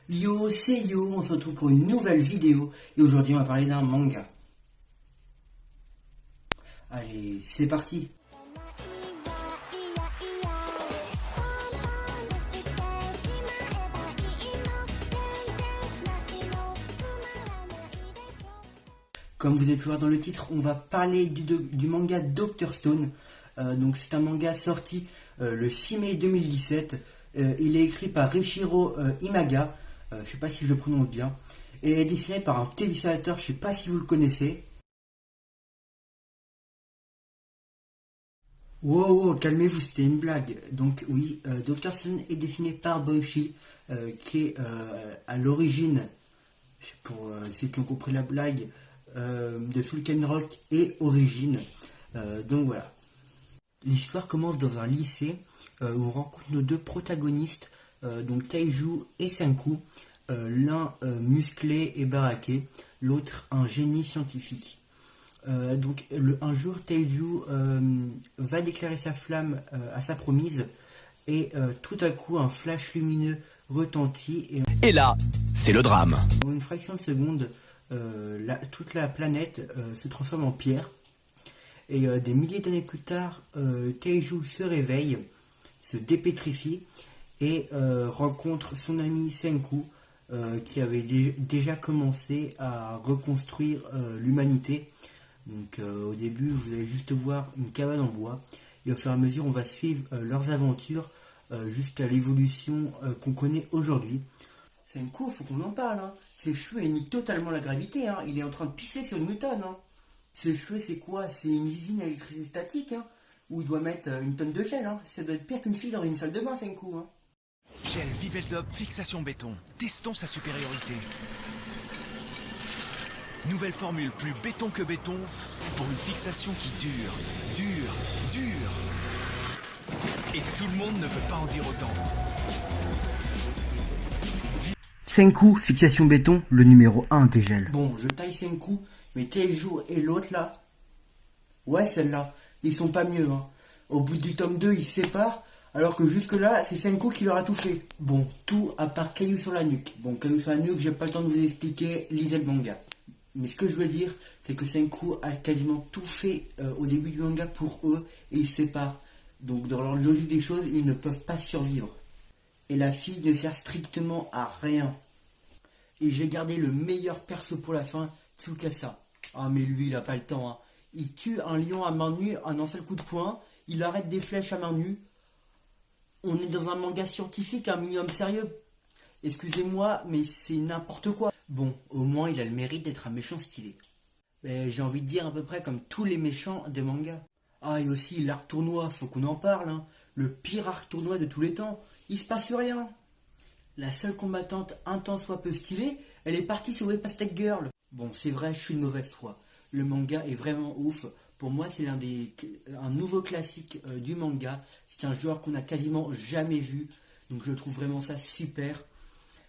Yo, c'est Yo, on se retrouve pour une nouvelle vidéo et aujourd'hui on va parler d'un manga. Allez, c'est parti. Comme vous avez pu voir dans le titre, on va parler du manga Dr. Stone. Donc c'est un manga sorti le 6 mai 2017. Il est écrit par Riichiro Imaga, je ne sais pas si je le prononce bien, et est dessiné par un petit dessinateur, je ne sais pas si vous le connaissez. Wow, wow, calmez-vous, c'était une blague. Donc oui, Dr. Stone est dessiné par Boichi, qui est à l'origine, pour ceux qui ont compris la blague, de Sulken Rock et Origine. Donc voilà. L'histoire commence dans un lycée où on rencontre nos deux protagonistes, donc Taiju et Senku, l'un musclé et baraqué, l'autre un génie scientifique. Un jour, Taiju va déclarer sa flamme à sa promise et tout à coup un flash lumineux retentit Et là, c'est le drame. en une fraction de seconde, toute la planète se transforme en pierre. Et des milliers d'années plus tard, Taiju se réveille, se dépétrifie et rencontre son ami Senku qui avait déjà commencé à reconstruire l'humanité. Donc au début, vous allez juste voir une cabane en bois et au fur et à mesure, on va suivre leurs aventures jusqu'à l'évolution qu'on connaît aujourd'hui. Senku, faut qu'on en parle, hein. Ses cheveux éliminent totalement la gravité, hein. Il est en train de pisser sur une moutonne, hein. Ses cheveux, c'est quoi? C'est une usine à électricité statique, hein, où il doit mettre une tonne de gel, hein. Ça doit être pire qu'une fille dans une salle de bain, Senku, hein. Gel Viveldop fixation béton. Testons sa supériorité. Nouvelle formule plus béton que béton pour une fixation qui dure. Et tout le monde ne peut pas en dire autant. Senku, fixation béton, le numéro 1 des gels. Bon, je taille Senku, mais Taiju et l'autre là, ouais, celle-là, ils sont pas mieux, hein. Au bout du tome 2, ils se séparent, alors que jusque-là, c'est Senku qui leur a tout fait. Bon, tout à part Caillou sur la nuque. Bon, Caillou sur la nuque, j'ai pas le temps de vous expliquer, lisez le manga. Mais ce que je veux dire, c'est que Senku a quasiment tout fait au début du manga pour eux, et ils se séparent. Donc, dans leur logique des choses, ils ne peuvent pas survivre. Et la fille ne sert strictement à rien. Et j'ai gardé le meilleur perso pour la fin, Tsukasa. Ah mais lui il a pas le temps, hein. Il tue un lion à main nue en un seul coup de poing, il arrête des flèches à main nue. On est dans un manga scientifique, un minimum sérieux. Excusez-moi, mais c'est n'importe quoi. Bon, au moins il a le mérite d'être un méchant stylé. Mais j'ai envie de dire à peu près comme tous les méchants des mangas. Ah et aussi l'arc tournoi, faut qu'on en parle, hein. Le pire arc tournoi de tous les temps. Il se passe rien. La seule combattante un tant soit peu stylée, elle est partie sauver Pastèque Girl. Bon, c'est vrai, je suis de mauvaise foi. Le manga est vraiment ouf. Pour moi, c'est un nouveau classique du manga. C'est un genre qu'on n'a quasiment jamais vu. Donc je trouve vraiment ça super.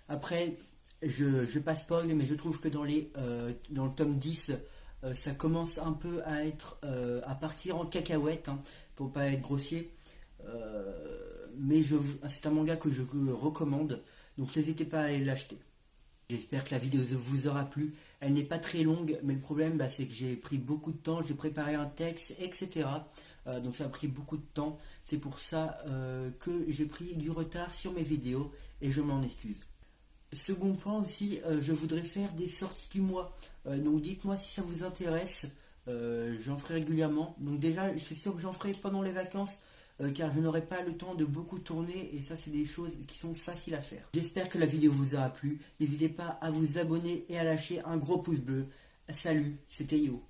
Après, je pas spoil, mais je trouve que dans le tome 10, ça commence un peu à partir en cacahuète, hein, pour pas être grossier. Mais c'est un manga que je recommande, donc n'hésitez pas à aller l'acheter. J'espère que la vidéo vous aura plu. Elle n'est pas très longue, mais le problème c'est que j'ai pris beaucoup de temps, j'ai préparé un texte, etc. Donc ça a pris beaucoup de temps. C'est pour ça que j'ai pris du retard sur mes vidéos et je m'en excuse. Second point aussi, je voudrais faire des sorties du mois. Donc dites-moi si ça vous intéresse. J'en ferai régulièrement. Donc déjà, c'est sûr que j'en ferai pendant les vacances, car je n'aurai pas le temps de beaucoup tourner et ça c'est des choses qui sont faciles à faire. J'espère que la vidéo vous aura plu. N'hésitez pas à vous abonner et à lâcher un gros pouce bleu. Salut, c'était Yo.